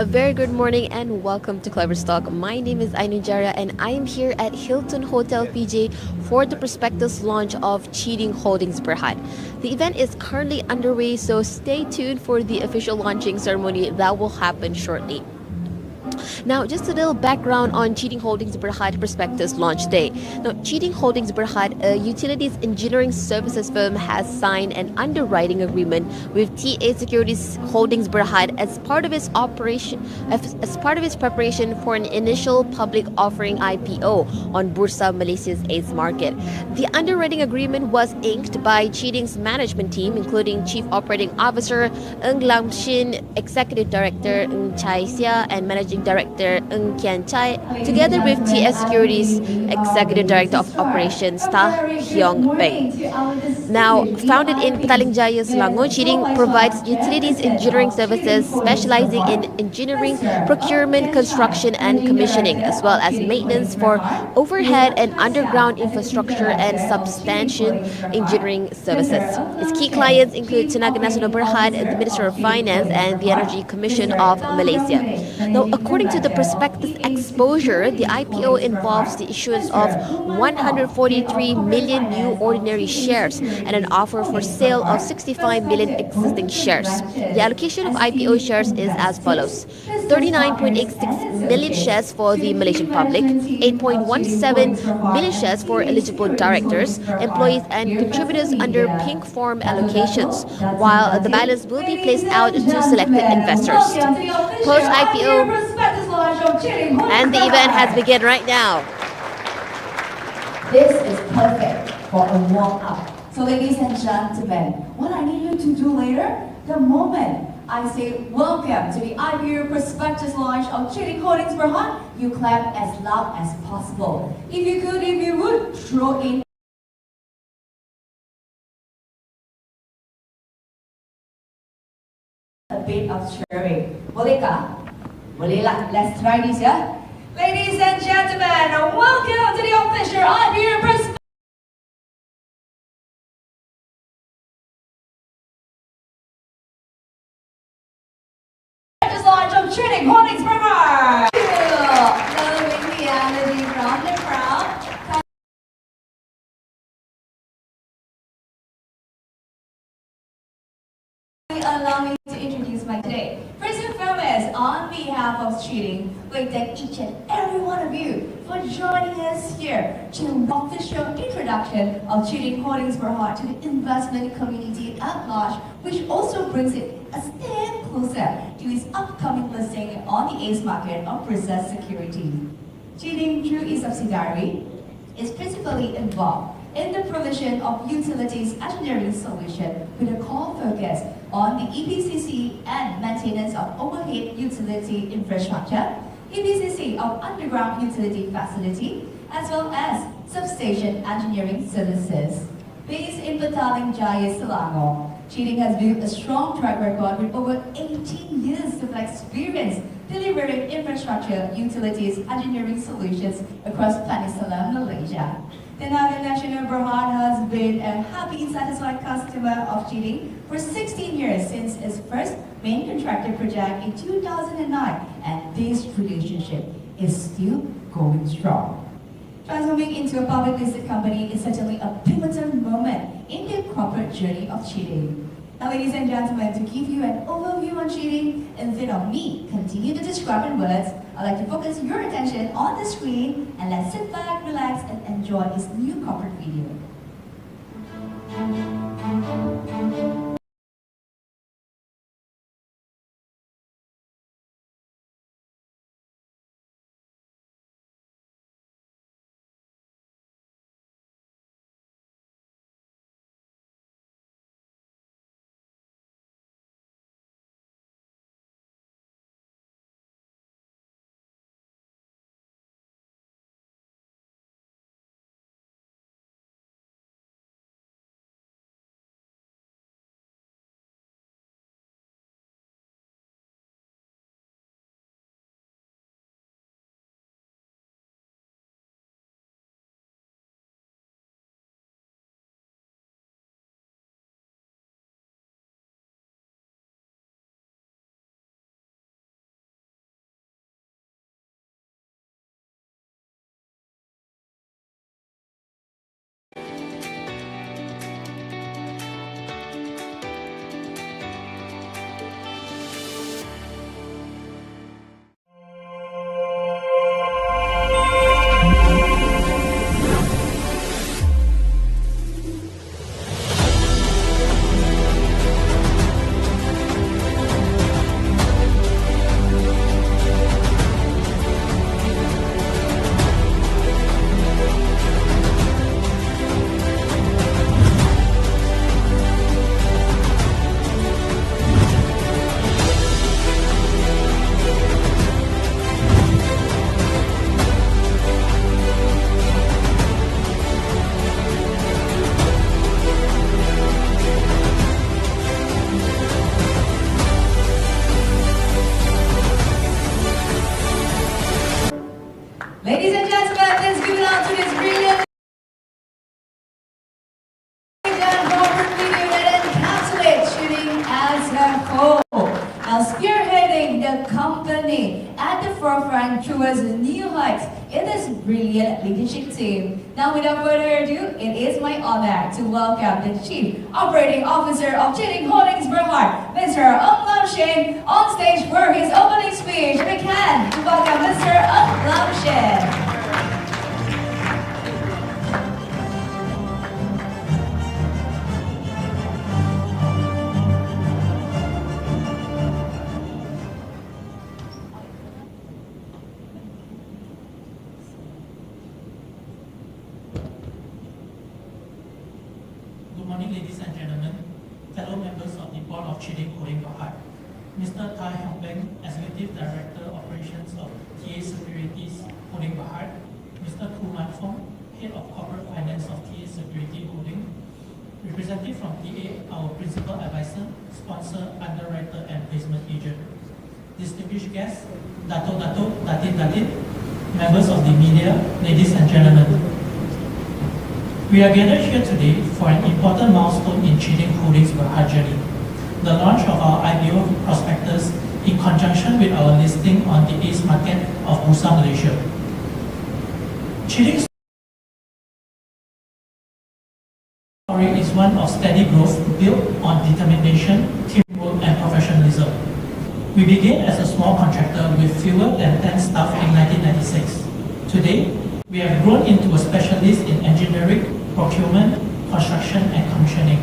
A very good morning and welcome to KleverStock. My name is Ainu Jara and I am here at Hilton Hotel PJ for the Prospectus launch of Cheeding Holdings Berhad. The event is currently underway, so stay tuned for the official launching ceremony that will happen shortly. Now, just a little background on Cheeding Holdings Berhad Prospectus launch day. Now, Cheeding Holdings Berhad, a utilities engineering services firm, has signed an underwriting agreement with TA Securities Holdings Berhad as part of its preparation for an initial public offering IPO on Bursa Malaysia's ACE market. The underwriting agreement was inked by Cheeding's management team, including Chief Operating Officer Ng Lam Shin, Executive Director Ng Chai Sia, and Managing Director Ng Kian Chai, together with TS Securities Executive Director of Operations Ta Hyong Beng. Now, founded in Petaling Jaya, Selangor, Cheeding provides utilities engineering services specializing in engineering, procurement, construction, and commissioning, as well as maintenance for overhead and underground infrastructure and substation engineering services. Its key clients include Tenaga Nasional Berhad, the Minister of Finance, and the Energy Commission of Malaysia. Now, according to the prospectus exposure, the IPO involves the issuance of 143 million new ordinary shares and an offer for sale of 65 million existing shares. The allocation of IPO shares is as follows: 39.86 million shares for the Malaysian public, 8.17 million shares for eligible directors, employees, and contributors under pink form allocations, while the balance will be placed out to selected investors. Post IPO, and the event has begun right now. This is perfect for a warm up. So ladies and gentlemen, what I need you to do later, the moment I say welcome to the IPO Prospectus launch of Cheeding Holdings Berhad, you clap as loud as possible. If you would, throw in a bit of cheering. Boleh kah? Boleh lah. Let's try this, yeah? Ladies and gentlemen, welcome to the official IPO Prospectus launch of Cheeding Holdings Berhad. Following the energy from the crowd. Allow me to introduce my today. First and foremost, on behalf of Cheeding, we thank each and every one of you for joining us here to the official introduction of Cheeding Holdings Berhad to the investment community at large, which also brings it a step closer to its upcoming listing on the ACE market of Bursa Securities. Cheeding, through its subsidiary, is principally involved in the provision of utilities engineering solution with a core focus on the EPCC and maintenance of overhead utility infrastructure, EPCC of underground utility facility, as well as substation engineering services. Based in Petaling Jaya, Selangor, Cheeding has built a strong track record with over 18 years of experience delivering infrastructure, utilities, engineering solutions across Peninsular Malaysia. Tenaga Nasional Berhad has been a happy and satisfied customer of Cheeding for 16 years since its first main contractor project in 2009, and this relationship is still going strong. Transforming into a public listed company is certainly a pivotal moment in the corporate journey of Cheeding. Now, ladies and gentlemen, to give you an overview on Cheeding, instead of me continue to describe in words, I'd like to focus your attention on the screen and let's sit back, relax, and enjoy this new corporate video. learning at the forefront towards new heights in this brilliant leadership team. Now, without further ado, it is my honor to welcome the Chief Operating Officer of Cheeding Holdings Berhad, Mr. Ong Lam Shin, on stage for his opening speech. We can welcome Mr. Ong Lam Shin. Good morning, ladies and gentlemen, fellow members of the Board of Cheeding Holding Berhad. Mr. Tai Hyong Beng, Executive Director Operations of TA Securities Holding Berhad. Mr. Tu Man Fong, Head of Corporate Finance of TA Security Holding. Representative from TA, our Principal Advisor, Sponsor, Underwriter and Placement Agent. Distinguished guests, Datin, members of the media, ladies and gentlemen. We are gathered here today for an important milestone in Cheeding Holdings Berhad journey, the launch of our IPO Prospectus in conjunction with our listing on the ACE market of Bursa Malaysia. Cheeding's story is one of steady growth built on determination, teamwork and professionalism. We began as a small contractor with fewer than 10 staff in 1996. Today, we have grown into a specialist in engineering, procurement, construction and commissioning,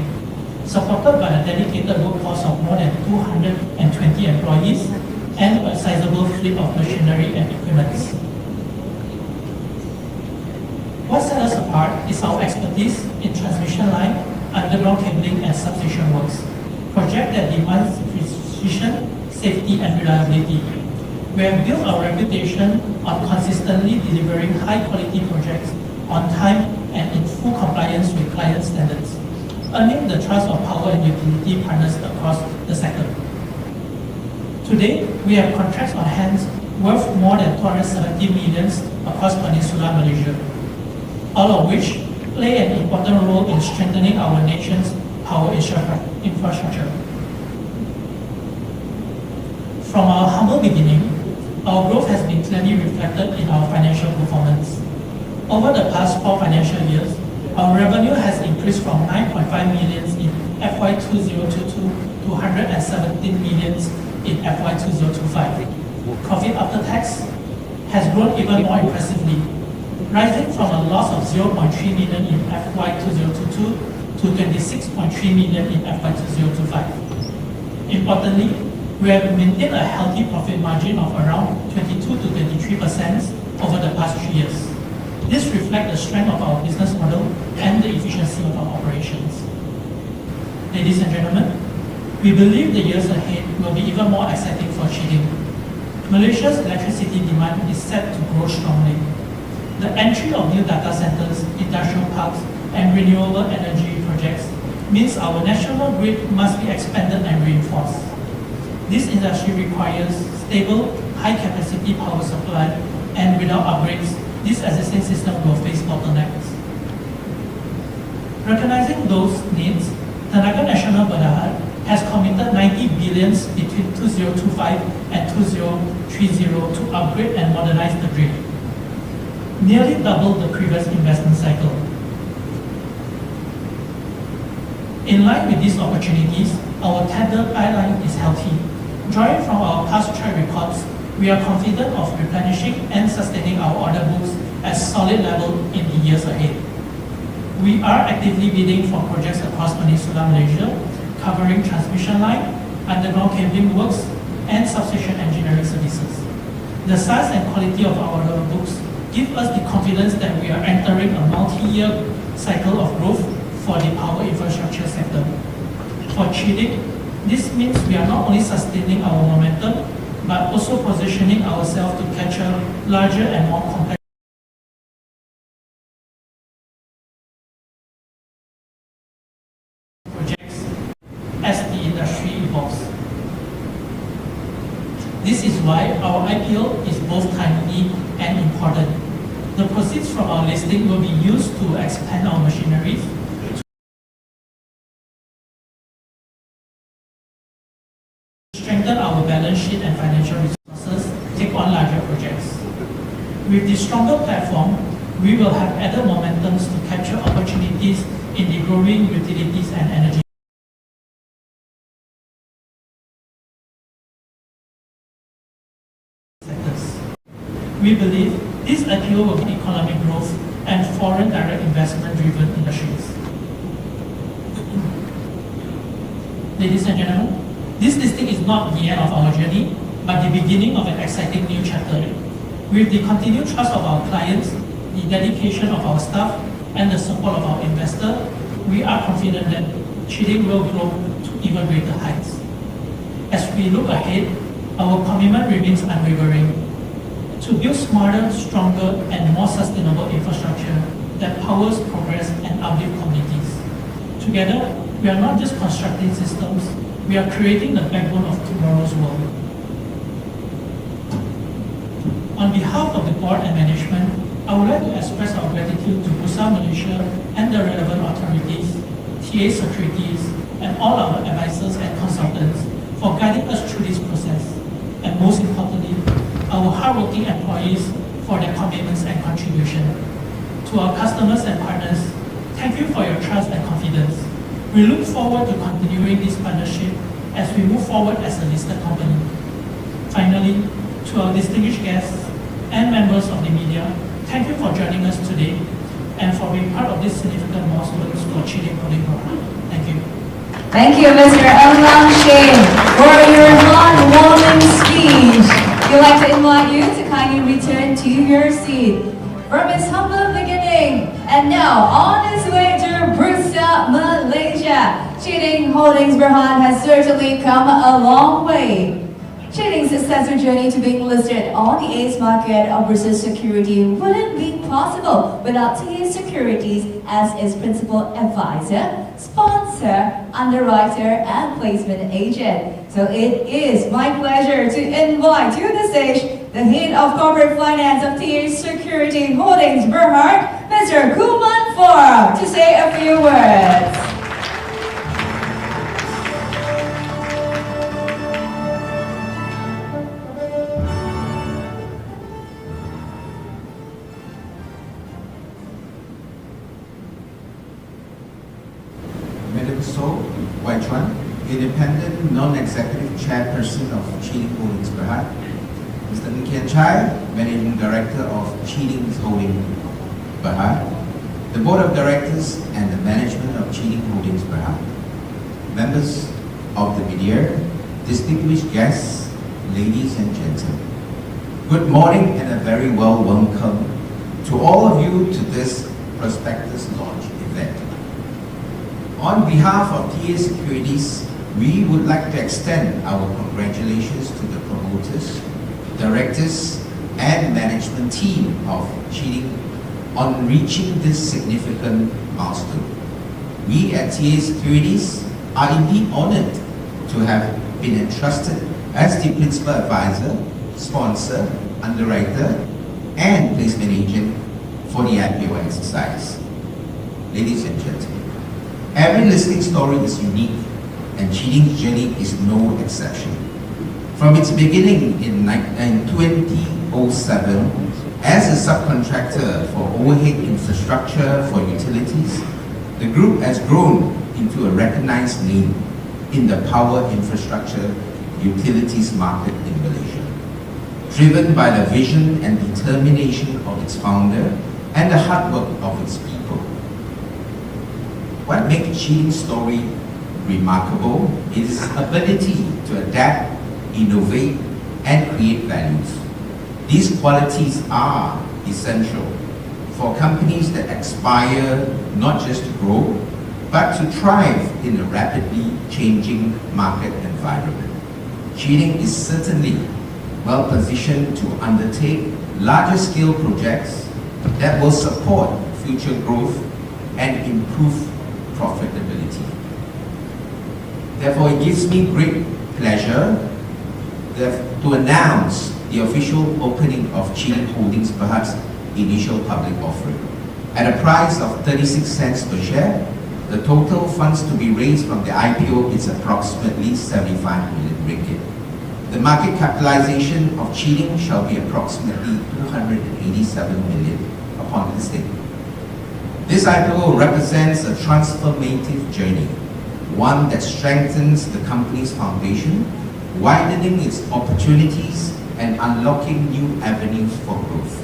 supported by a dedicated workforce of more than 220 employees and a sizable fleet of machinery and equipment. What sets us apart is our expertise in transmission line, underground cabling and substation works, projects that demand precision, safety and reliability. We have built our reputation on consistently delivering high-quality projects on time and in full compliance with client standards, earning the trust of power and utility partners across the sector. Today, we have contracts on hand worth more than 270 million across Peninsular Malaysia, all of which play an important role in strengthening our nation's power infrastructure. From our humble beginning, our growth has been clearly reflected in our financial performance. Over the past 4 financial years, our revenue has increased from 9.5 million in FY 2022 to 117 million in FY 2025. Profit after tax has grown even more impressively, rising from a loss of 0.3 million in FY 2022 to 26.3 million in FY 2025. Importantly, we have maintained a healthy profit margin of around 22 to 23% over the past 3 years. This reflects the strength of our business model and the efficiency of our operations. Ladies and gentlemen, we believe the years ahead will be even more exciting for Cheeding. Malaysia's electricity demand is set to grow strongly. The entry of new data centers, industrial parks, and renewable energy projects means our national grid must be expanded and reinforced. This industry requires stable, high-capacity power supply, and without upgrades, this existing system will face bottlenecks. Recognizing those needs, Tenaga Nasional Berhad has committed 90 billion between 2025 and 2030 to upgrade and modernize the grid, nearly double the previous investment cycle. In line with these opportunities, our tender pipeline is healthy. Drawing from our past track records, we are confident of replenishing and sustaining our order books at solid level in the years ahead. We are actively bidding for projects across Peninsular Malaysia, covering transmission line, underground cabling works, and substation engineering services. The size and quality of our order books give us the confidence that we are entering a multi-year cycle of growth for the power infrastructure sector. For Cheeding, this means we are not only sustaining our momentum, but also positioning ourselves to capture larger and more complex projects as the industry evolves. This is why our IPO is both timely and important. The proceeds from our listing will be used to expand our machineries, strengthen our balance sheet and financial resources, take on larger projects. With the stronger platform, we will have added momentum to capture opportunities in the growing utilities and energy sectors. We believe this IPO will be economic growth and foreign direct investment-driven industries. Ladies and gentlemen, this listing is not the end of our journey, but the beginning of an exciting new chapter. With the continued trust of our clients, the dedication of our staff, and the support of our investor, we are confident that Cheeding will grow to even greater heights. As we look ahead, our commitment remains unwavering to build smarter, stronger, and more sustainable infrastructure that powers progress and uplift communities. Together, we are not just constructing systems, we are creating the backbone of tomorrow's world. On behalf of the board and management, I would like to express our gratitude to Bursa Malaysia and the relevant authorities, TA Securities, and all our advisors and consultants for guiding us through this process. And most importantly, our hardworking employees for their commitments and contribution. To our customers and partners, thank you for your trust and confidence. We look forward to continuing this partnership as we move forward as a listed company. Finally, to our distinguished guests and members of the media, thank you for joining us today and for being part of this significant milestone for Cheeding Holding Berhad. Thank you. Thank you, Mr. Elang Shane, for your heartwarming speech. We'd like to invite you to kindly return to your seat. From his humble beginning, and now on his way to Bursa, Malaysia, Cheeding Holdings Berhad has certainly come a long way. Cheeding's successful journey to being listed on the ACE market of Bursa Security wouldn't be possible without TA Securities as its principal advisor, sponsor, underwriter, and placement agent. So it is my pleasure to invite to the stage the head of corporate finance of TA Security Holdings Berhad, Mr. Kuman Farb, to say a few words. Madam So, Wai Chuan, Independent Non-Executive Chairperson of Cheeding Holdings Berhad, Mr. Ng Kian Chai, Managing Director of Cheeding Holdings Berhad, the Board of Directors and the Management of Cheeding Holdings Berhad, members of the media, distinguished guests, ladies and gentlemen. Good morning and a very well welcome to all of you to this Prospectus launch event. On behalf of TA Securities, we would like to extend our congratulations to the promoters, directors, and management team of Cheeding on reaching this significant milestone. We at TA Securities are indeed honored to have been entrusted as the principal advisor, sponsor, underwriter, and placement agent for the IPO exercise. Ladies and gentlemen, every listing story is unique, and Cheeding's journey is no exception. From its beginning in 2007 as a subcontractor for overhead infrastructure for utilities, the group has grown into a recognized name in the power infrastructure utilities market in Malaysia, driven by the vision and determination of its founder and the hard work of its people. What makes Cheeding's story remarkable is its ability to adapt, innovate, and create values. These qualities are essential for companies that aspire not just to grow, but to thrive in a rapidly changing market environment. Cheeding is certainly well positioned to undertake larger scale projects that will support future growth and improve profitability. Therefore, it gives me great pleasure to announce the official opening of Cheeding Holdings Berhad's initial public offering. At a price of 36 cents per share, the total funds to be raised from the IPO is approximately 75 million ringgit. The market capitalization of Cheeding shall be approximately 287 million upon listing. This IPO represents a transformative journey, one that strengthens the company's foundation, widening its opportunities and unlocking new avenues for growth.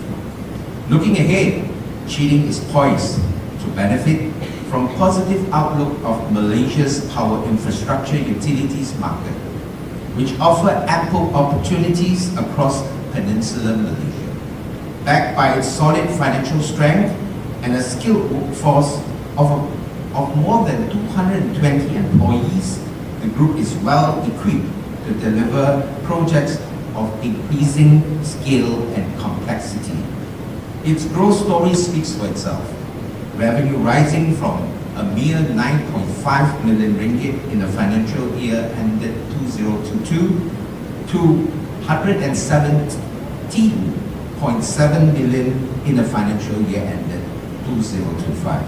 Looking ahead, Cheeding is poised to benefit from positive outlook of Malaysia's power infrastructure utilities market, which offer ample opportunities across peninsular Malaysia. Backed by its solid financial strength and a skilled workforce of more than 220 employees, the group is well equipped to deliver projects of increasing scale and complexity. Its growth story speaks for itself. Revenue rising from a mere 9.5 million ringgit in the financial year ended 2022 to 117.7 million in the financial year ended 2025.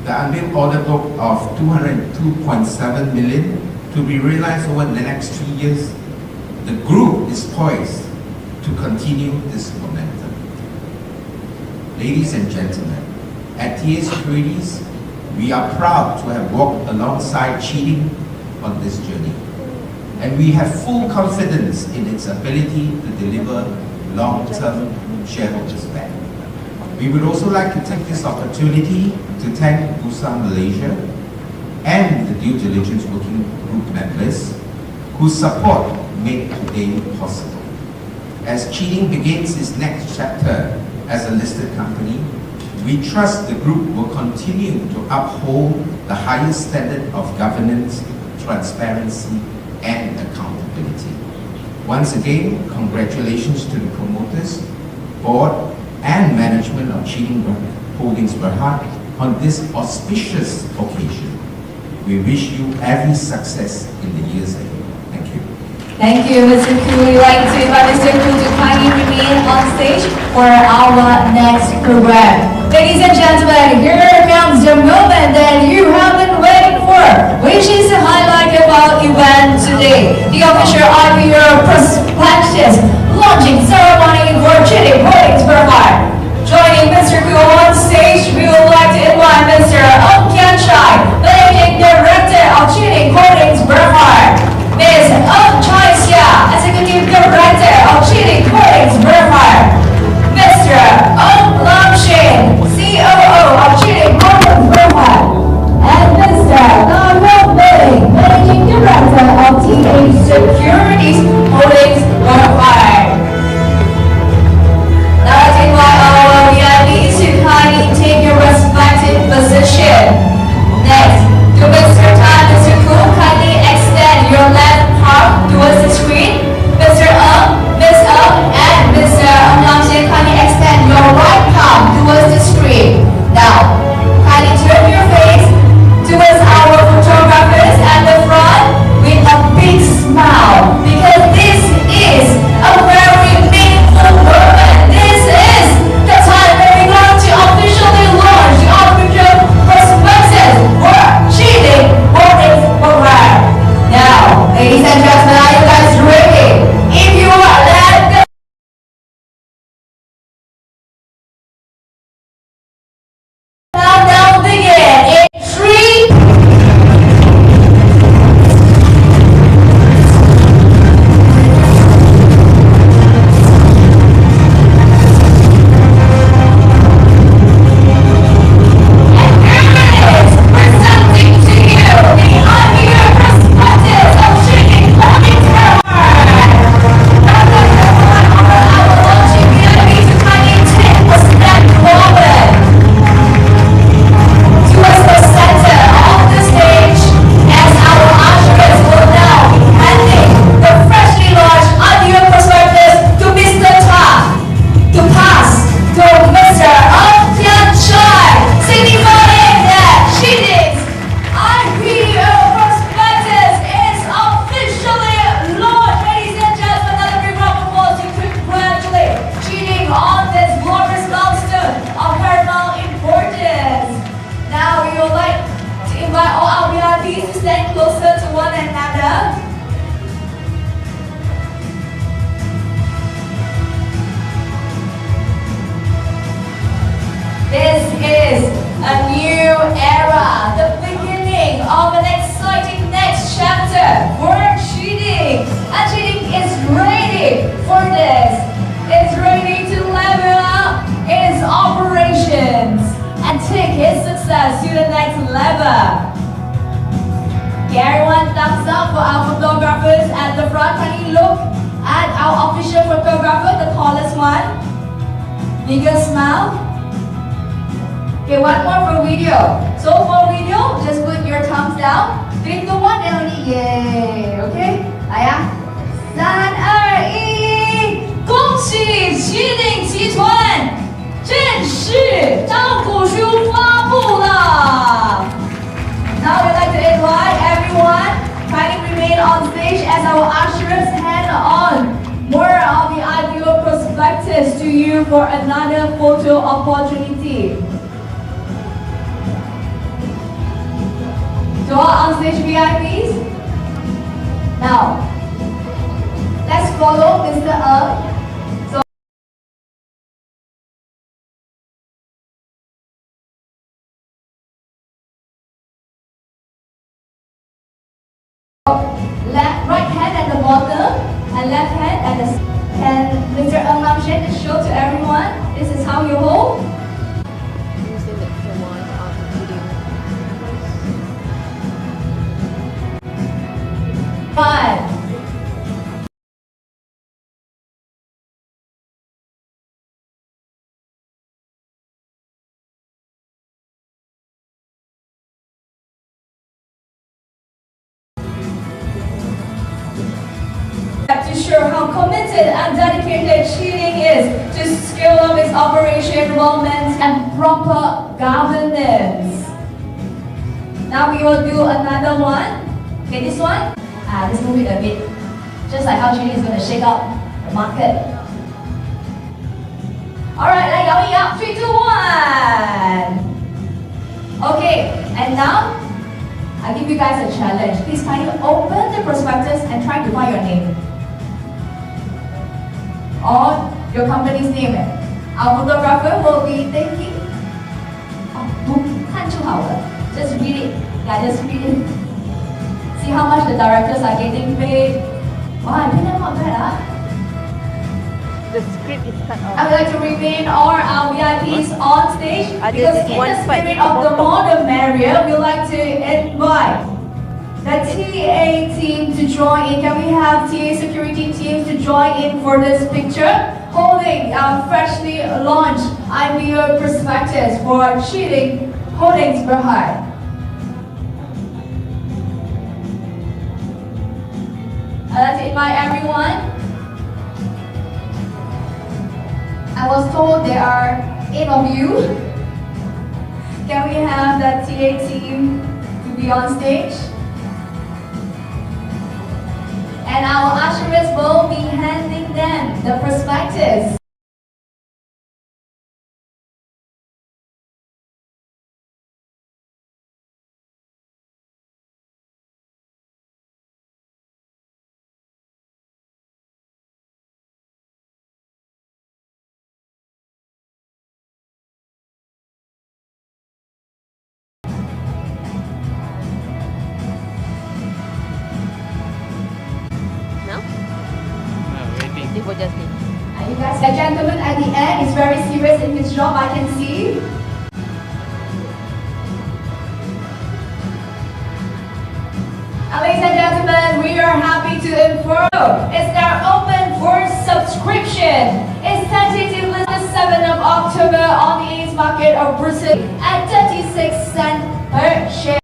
The unbilled order book of 202.7 million to be realized over the next 3 years. The group is poised to continue this momentum. Ladies and gentlemen, at TA Securities, we are proud to have walked alongside Cheeding on this journey, and we have full confidence in its ability to deliver long-term shareholders value. We would also like to take this opportunity to thank Bursa Malaysia and the due diligence working group members whose support made today possible. As Cheeding begins its next chapter as a listed company, we trust the group will continue to uphold the highest standard of governance, transparency, and accountability. Once again, congratulations to the promoters, board, and management of Cheeding Holdings Berhad on this auspicious occasion. We wish you every success in the years ahead. Thank you. Thank you, Mr. Koo. We'd like to invite Mr. Koo to kindly remain on stage for our next program. Ladies and gentlemen, here comes the moment that you have been waiting for, which is the highlight of our event today, the official IPO Prospectus launching ceremony for Cheeding Holdings Berhad. Joining Mr. Koo on stage, we would like to invite Mr. Chai, Managing Director of Cheeding Holdings Berhad, Ms. Chai Xia, Executive Director of Cheeding Holdings Berhad, Mr. Lam Shin, COO of Cheeding Holdings Berhad, and Mr. Lam Bing, Managing Director of TA Securities Holdings Berhad. Let's invite our VIPs to come photographer. Okay, everyone, thumbs up for our photographers at the front. Can you look at our official photographer, the tallest one? Bigger smile. Okay, one more for video. So for video, just put your thumbs down. 3, 2, 1, and only yay. Okay? 来呀，3、2、1，恭喜Cheeding集团正式招股书发布了。Now we'd like to invite everyone kindly remain on stage as our ushers hand on more of the IPO prospectus to you for another photo opportunity. To all on-stage VIPs, now let's follow Mr. So right hand at the bottom and left hand at the. And Mr. Lam just show to everyone. This is how you hold. Five. To show how committed and dedicated Cheeding is to scale up its operation, development, and proper governance. Now we will do another one. Okay, this one. Let's move it a bit. Just like how Cheeding is going to shake up the market. Alright, like going up. 3, 2, 1. Okay, and now I give you guys a challenge. Please kindly open the prospectus and try to find your name. Or your company's name. Our photographer will be taking. Just read it. Yeah, just read it. See how much the directors are getting paid. Wow, I think that's not bad, The script is cut off. I would like to remain all our VIPs on stage because in one the spike spirit of the more the merrier, we would like to invite the TA team to join in. Can we have TA security teams to join in for this picture? Holding our freshly launched IPO prospectus for Cheeding Holdings Berhad. I'd like to invite everyone. I was told there are 8 of you. Can we have the TA team to be on stage? And our ushers will be handing them the prospectus. For Justin. And you guys, the gentleman at the end is very serious in his job, I can see. Ladies and gentlemen, we are happy to inform you it's now open for subscription. It's tentatively the 7th of October on the AIS market of Brussels at 36 cents per share.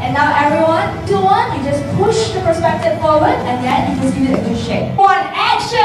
And now everyone, do one, you just push the prospectus forward and then you just give it a good shake. One, action!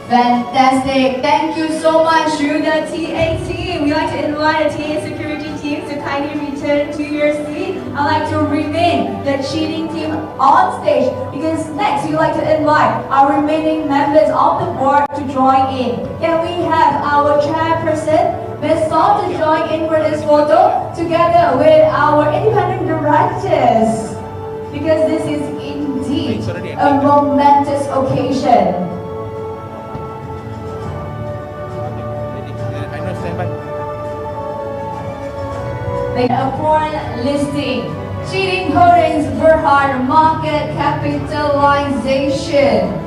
Fantastic. Thank you so much to the TA team. We'd like to invite the TA security team to kindly return to your seat. I'd like to remain the Cheeding team on stage because next we'd like to invite our remaining members of the board to join in. Can we have our chairperson, Ms. Saw, to join in for this photo together with our independent directors? Because this is indeed a momentous occasion. Upon listing Cheeding Holdings Berhad market capitalization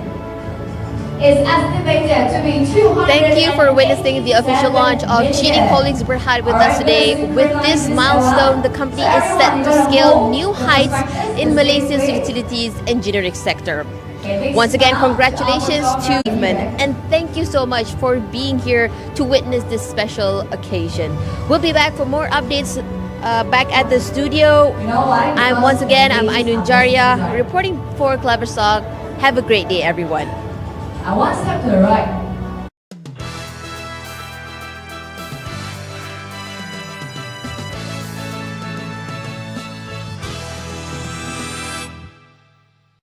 is estimated to be 200. Thank you for witnessing the official launch of Cheeding Holdings Berhad with us today. With this milestone, the company is set to scale new heights in Malaysia's utilities engineering sector. Once again, congratulations to Eveman, and thank you so much for being here to witness this special occasion. We'll be back for more updates back at the studio. I'm Ainun Jaria reporting for KleverStock. Have a great day, everyone. And one step to the right.